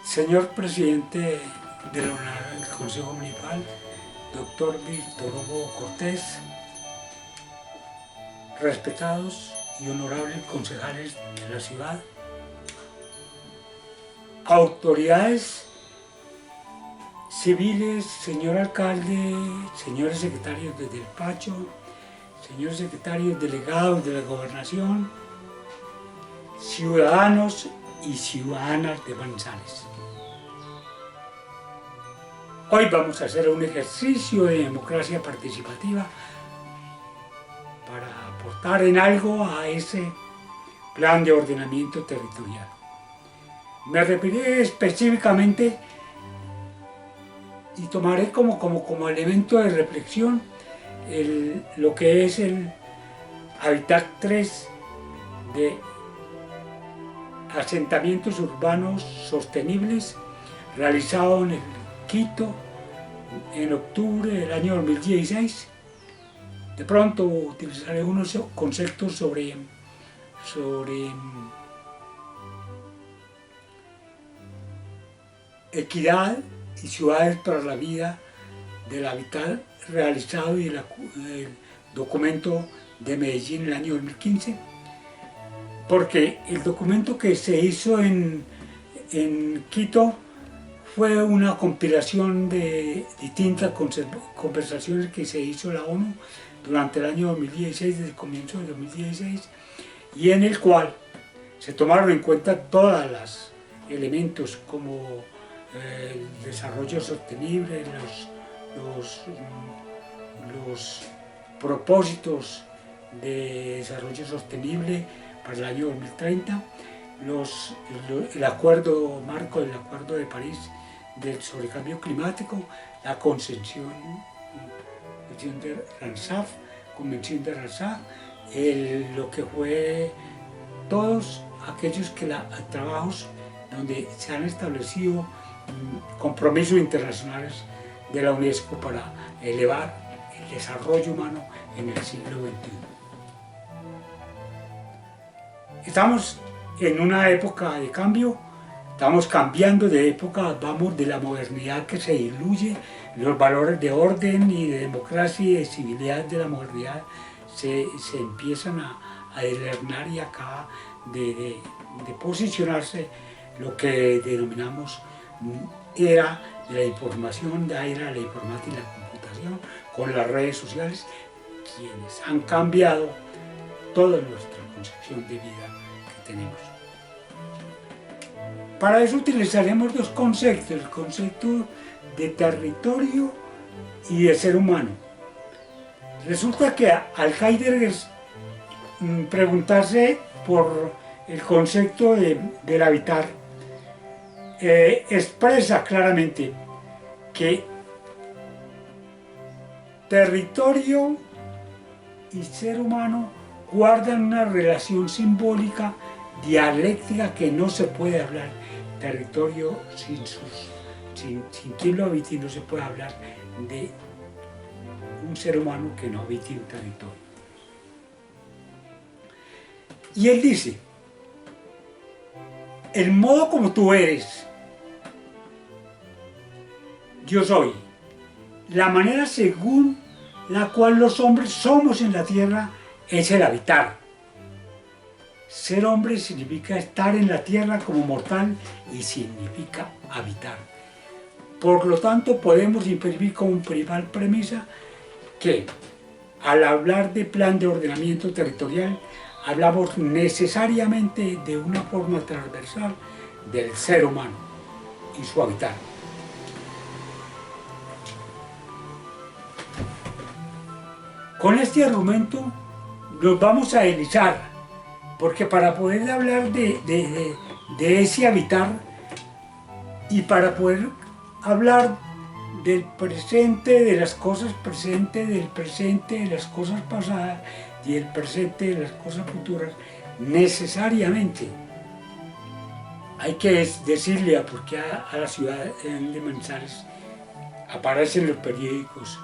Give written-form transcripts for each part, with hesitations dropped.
Señor presidente del Consejo Municipal, doctor Víctor Hugo Cortés, respetados y honorables concejales de la ciudad, autoridades civiles, señor alcalde, señores secretarios de despacho, señores secretarios delegados de la gobernación, ciudadanos y ciudadanas de Manizales. Hoy vamos a hacer un ejercicio de democracia participativa para aportar en algo a ese plan de ordenamiento territorial. Me referiré específicamente y tomaré como elemento de reflexión lo que es el Hábitat 3 de asentamientos urbanos sostenibles realizado en Quito en octubre del año 2016. De pronto utilizaré unos conceptos sobre equidad y ciudades para la vida del hábitat realizado y el documento de Medellín en el año 2015, porque el documento que se hizo en Quito fue una compilación de distintas conversaciones que se hizo la ONU durante el año 2016, desde el comienzo de 2016, y en el cual se tomaron en cuenta todos los elementos como el desarrollo sostenible, los propósitos de desarrollo sostenible para el año 2030, el acuerdo marco del Acuerdo de París sobre el cambio climático, la convención de Ramsar, lo que fue todos aquellos trabajos donde se han establecido compromisos internacionales de la UNESCO para elevar el desarrollo humano en el siglo XXI. Estamos en una época de cambio, estamos cambiando de época, vamos de la modernidad que se diluye, los valores de orden y de democracia y de civilidad de la modernidad se empiezan a deslernar y acá de posicionarse lo que denominamos era de la información, de era la informática y la computación, con las redes sociales, quienes han cambiado toda nuestra concepción de vida que tenemos. Para eso utilizaremos dos conceptos, el concepto de territorio y de ser humano. Resulta que al Heidegger preguntarse por el concepto del habitar, expresa claramente que territorio y ser humano guardan una relación simbólica, dialéctica, que no se puede hablar. Territorio sin quien lo habite, no se puede hablar de un ser humano que no habite un territorio. Y él dice: el modo como tú eres, yo soy. La manera según la cual los hombres somos en la tierra es el habitar. Ser hombre significa estar en la tierra como mortal y significa habitar. Por lo tanto, podemos inferir como principal premisa que al hablar de plan de ordenamiento territorial, hablamos necesariamente de una forma transversal del ser humano y su habitar. Con este argumento nos vamos a deslizar, porque para poder hablar de ese habitar y para poder hablar del presente, de las cosas presentes, del presente, de las cosas pasadas y el presente de las cosas futuras, necesariamente hay que decirle porque a la ciudad de Manizales aparecen los periódicos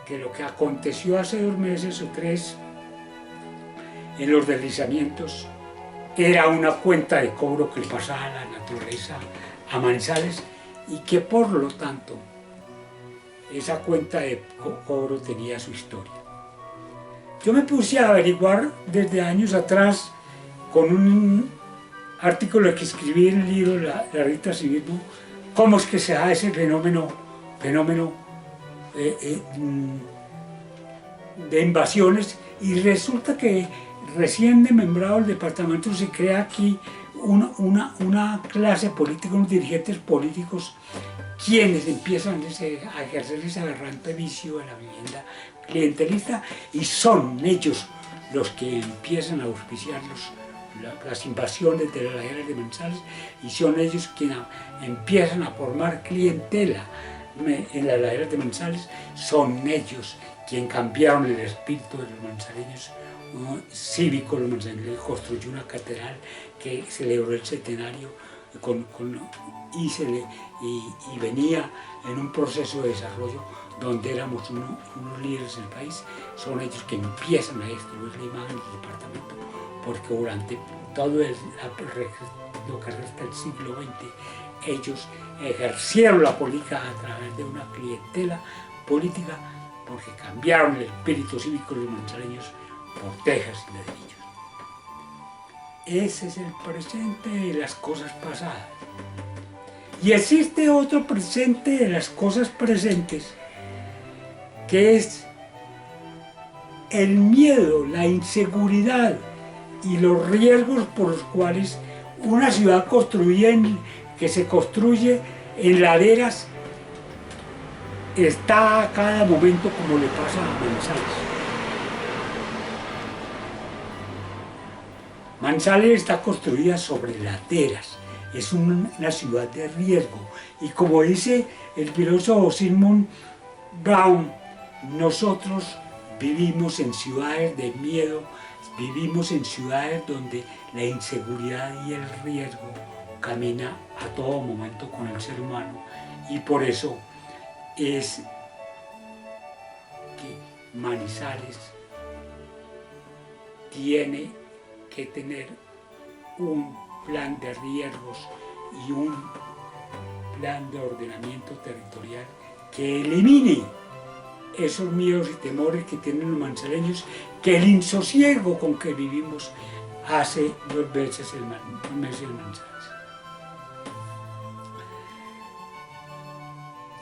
que lo que aconteció hace 2 meses o 3 en los deslizamientos era una cuenta de cobro que le pasaba a la naturaleza a Manizales y que por lo tanto esa cuenta de cobro tenía su historia. Yo me puse a averiguar desde años atrás con un artículo que escribí en el libro La Rita Civismo, cómo es que se da ese fenómeno de invasiones, y resulta que recién desmembrado el departamento se crea aquí una clase política, unos dirigentes políticos quienes empiezan a ejercer ese aberrante vicio de la vivienda clientelista, y son ellos los que empiezan a auspiciar las invasiones de las laderas de Manizales, y son ellos quienes empiezan a formar clientela en las laderas de Manizales. Son ellos quienes cambiaron el espíritu de los manizaleños cívicos. Los manizaleños construyó una catedral que celebró el centenario y venía en un proceso de desarrollo donde éramos unos líderes en el país. Son ellos que empiezan a destruir la imagen del departamento, porque durante todo lo que resta del siglo XX ellos ejercieron la política a través de una clientela política, porque cambiaron el espíritu cívico de los manizaleños por tejas y ladrillos. Ese es el presente de las cosas pasadas. Y existe otro presente de las cosas presentes, que es el miedo, la inseguridad y los riesgos por los cuales una ciudad que se construye en laderas está a cada momento, como le pasa a Manizales. Manizales está construida sobre laderas, es una ciudad de riesgo, y como dice el filósofo Sigmund Brown, nosotros vivimos en ciudades de miedo, vivimos en ciudades donde la inseguridad y el riesgo camina a todo momento con el ser humano, y por eso es que Manizales tiene que tener un plan de riesgos y un plan de ordenamiento territorial que elimine esos miedos y temores que tienen los manizaleños, que el insosiego con que vivimos hace 2 veces el Manizales.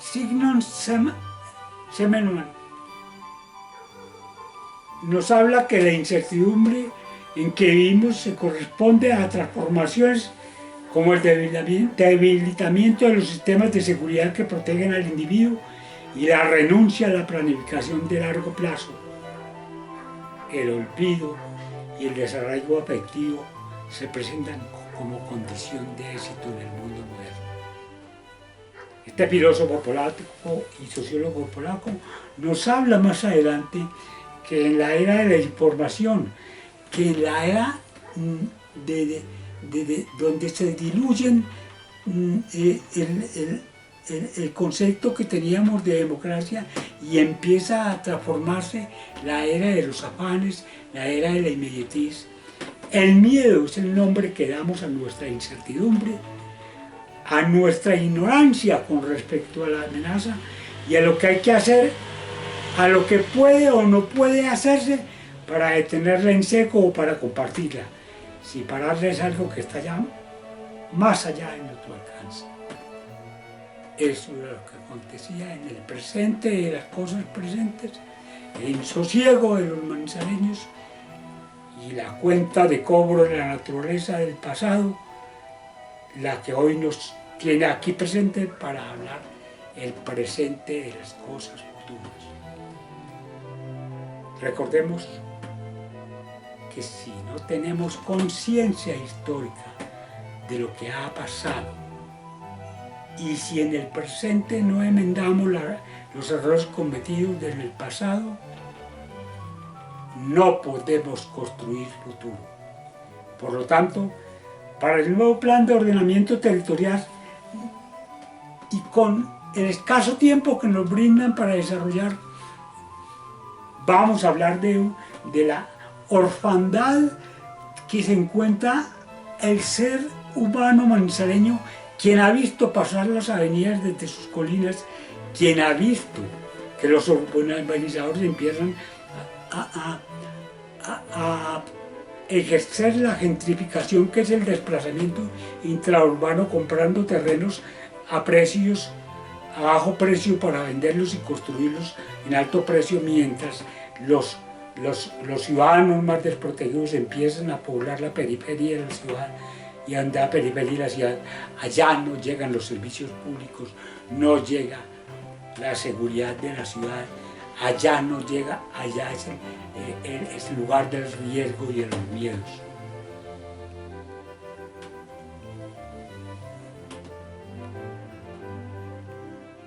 Zygmunt Bauman nos habla que la incertidumbre en que vivimos se corresponde a transformaciones como el debilitamiento de los sistemas de seguridad que protegen al individuo y la renuncia a la planificación de largo plazo. El olvido y el desarraigo afectivo se presentan como condición de éxito en el mundo moderno. Este filósofo polaco y sociólogo polaco nos habla más adelante que en la era de la información, que en la era donde se diluyen el concepto que teníamos de democracia y empieza a transformarse la era de los afanes, la era de la inmediatez. El miedo es el nombre que damos a nuestra incertidumbre, a nuestra ignorancia con respecto a la amenaza y a lo que hay que hacer, a lo que puede o no puede hacerse para detenerla en seco o para compartirla, si pararla es algo que está ya más allá de nuestro alcance. Eso era lo que acontecía en el presente de las cosas presentes, el insosiego de los manizaleños y la cuenta de cobro de la naturaleza del pasado, la que hoy nos tiene aquí presente para hablar el presente de las cosas futuras. Recordemos que si no tenemos conciencia histórica de lo que ha pasado y si en el presente no enmendamos los errores cometidos en el pasado, no podemos construir futuro. Por lo tanto, para el nuevo plan de ordenamiento territorial y con el escaso tiempo que nos brindan para desarrollar, vamos a hablar de la orfandad que se encuentra el ser humano manizaleño, quien ha visto pasar las avenidas desde sus colinas, quien ha visto que los urbanizadores empiezan a ejercer la gentrificación, que es el desplazamiento intraurbano, comprando terrenos a bajo precio para venderlos y construirlos en alto precio, mientras los ciudadanos más desprotegidos empiezan a poblar la periferia de la ciudad, y anda a periferia de la ciudad. Allá no llegan los servicios públicos, no llega la seguridad de la ciudad, allá no llega, allá es el lugar del riesgo y de los miedos.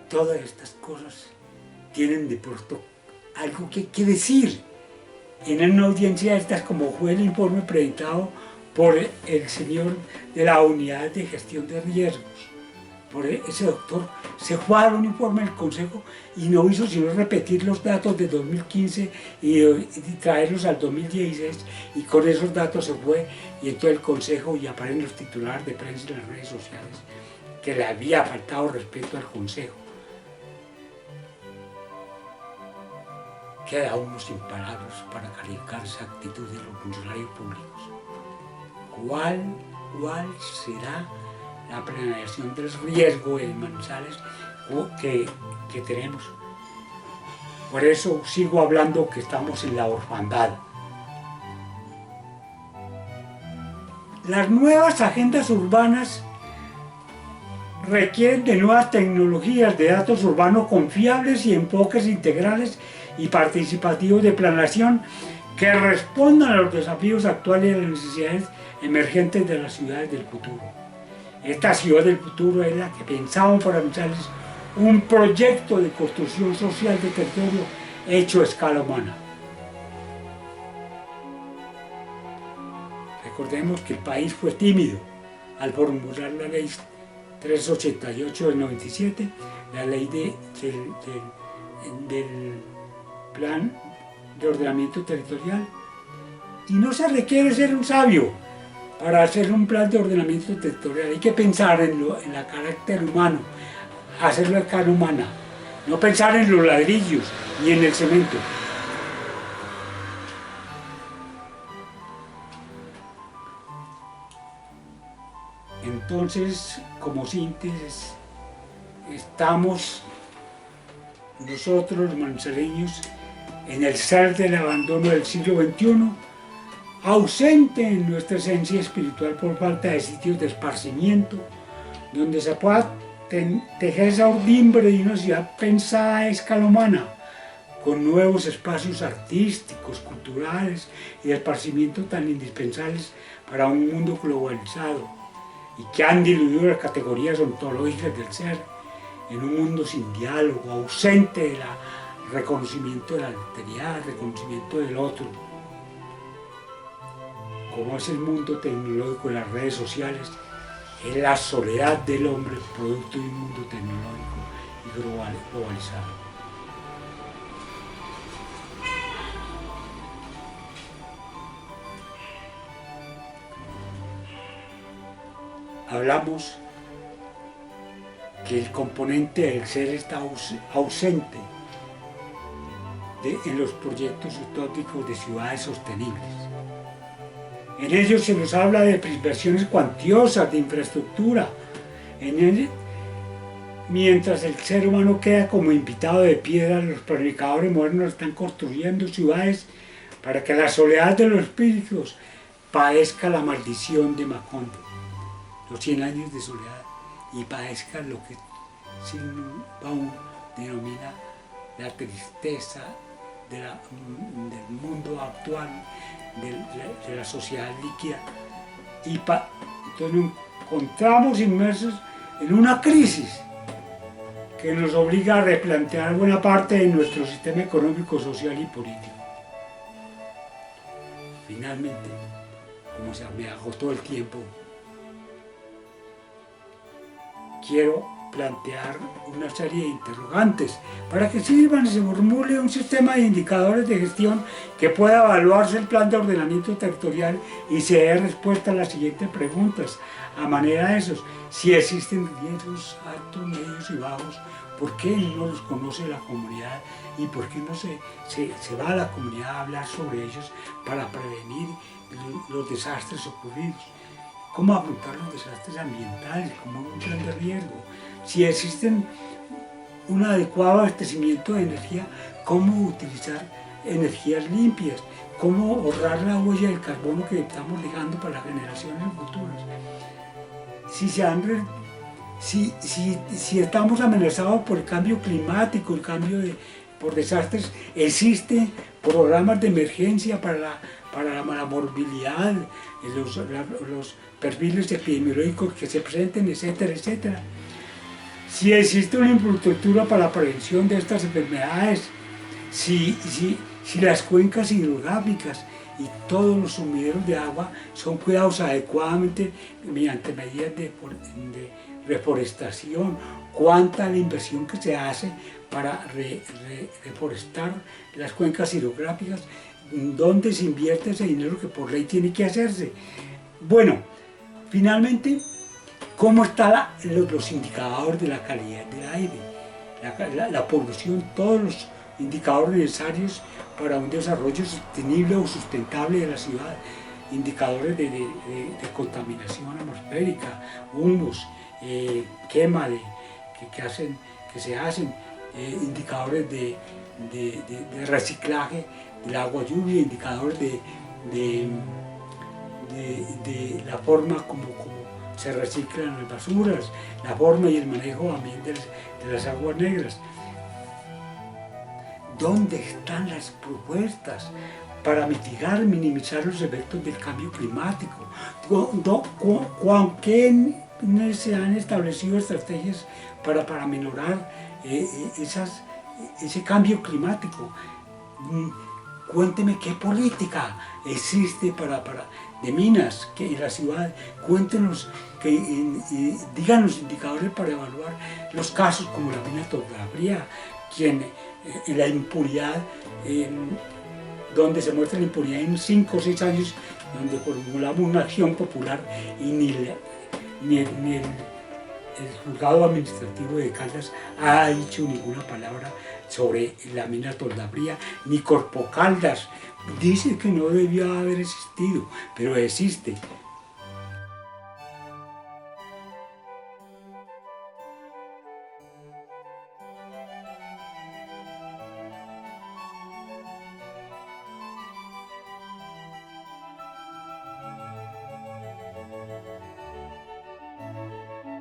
Todas estas cosas tienen de pronto algo que decir. En una audiencia estas, como fue el informe presentado por el señor de la Unidad de Gestión de Riesgos, por ese doctor, se fue a dar un informe del Consejo y no hizo sino repetir los datos de 2015 y traerlos al 2016, y con esos datos se fue, y entonces el Consejo, y aparecen los titulares de prensa en las redes sociales, que le había faltado respeto al Consejo. Queda uno sin palabras para calificar esa actitud de los funcionarios públicos. ¿Cuál será la planeación del riesgo en Manizales que tenemos? Por eso sigo hablando que estamos en la orfandad. Las nuevas agendas urbanas requieren de nuevas tecnologías de datos urbanos confiables y enfoques integrales y participativos de planeación que respondan a los desafíos actuales y a las necesidades emergentes de las ciudades del futuro. Esta ciudad del futuro es la que pensamos para Manizales, un proyecto de construcción social de territorio hecho a escala humana. Recordemos que el país fue tímido al formular la ley 388 del 97, la ley del Plan de Ordenamiento Territorial, y no se requiere ser un sabio para hacer un plan de ordenamiento territorial. Hay que pensar en el carácter humano, hacerlo a escala humana, no pensar en los ladrillos ni en el cemento. Entonces, como síntesis, estamos nosotros los manizaleños en el ser del abandono del siglo XXI, ausente en nuestra esencia espiritual por falta de sitios de esparcimiento, donde se pueda tejer esa urdimbre de una ciudad pensada a escala humana, con nuevos espacios artísticos, culturales y de esparcimiento tan indispensables para un mundo globalizado, y que han diluido las categorías ontológicas del ser en un mundo sin diálogo, ausente del reconocimiento de la alteridad, reconocimiento del otro. Como es el mundo tecnológico de las redes sociales, es la soledad del hombre producto de un mundo tecnológico y globalizado. Hablamos que el componente del ser está ausente en los proyectos utópicos de ciudades sostenibles. En ellos se nos habla de inversiones cuantiosas de infraestructura, mientras el ser humano queda como invitado de piedra. Los planificadores modernos están construyendo ciudades para que la soledad de los espíritus padezca la maldición de Macondo, los 100 años de soledad, y padezca lo que Baum denomina la tristeza del mundo actual, de la sociedad líquida. Y entonces nos encontramos inmersos en una crisis que nos obliga a replantear buena parte de nuestro sistema económico, social y político. Finalmente, como se me agotó el tiempo, quiero plantear una serie de interrogantes para que sirvan y se formule un sistema de indicadores de gestión que pueda evaluarse el plan de ordenamiento territorial y se dé respuesta a las siguientes preguntas. A manera de esos, si existen riesgos altos, medios y bajos, ¿por qué no los conoce la comunidad y por qué no se va a la comunidad a hablar sobre ellos para prevenir los desastres ocurridos? ¿Cómo afrontar los desastres ambientales como un plan de riesgo? Si existen un adecuado abastecimiento de energía, ¿cómo utilizar energías limpias? ¿Cómo ahorrar la huella del carbono que estamos dejando para las generaciones futuras? Si estamos amenazados por el cambio climático, por desastres, existen programas de emergencia para la movilidad, los perfiles epidemiológicos que se presenten, etcétera, etcétera. Si existe una infraestructura para la prevención de estas enfermedades, si las cuencas hidrográficas y todos los sumideros de agua son cuidados adecuadamente mediante medidas de reforestación, cuánta la inversión que se hace para reforestar las cuencas hidrográficas, dónde se invierte ese dinero que por ley tiene que hacerse. Bueno, finalmente, ¿cómo están los indicadores de la calidad del aire, la polución, todos los indicadores necesarios para un desarrollo sostenible o sustentable de la ciudad? Indicadores de contaminación atmosférica, humos, quema que se hacen, indicadores de reciclaje del agua lluvia, indicadores de la forma como se reciclan las basuras, la forma y el manejo también de las aguas negras. ¿Dónde están las propuestas para mitigar, minimizar los efectos del cambio climático? ¿Qué se han establecido estrategias para minorar ese cambio climático? Cuénteme qué política existe de minas en la ciudad. Cuéntenos, digan los indicadores para evaluar los casos como la mina Toldabría, la impunidad, donde se muestra la impunidad en 5 o 6 años, donde formulamos una acción popular y ni el juzgado administrativo de Caldas ha dicho ninguna palabra sobre la mina Toldabría, ni Corpo Caldas dice que no debió haber existido, pero existe.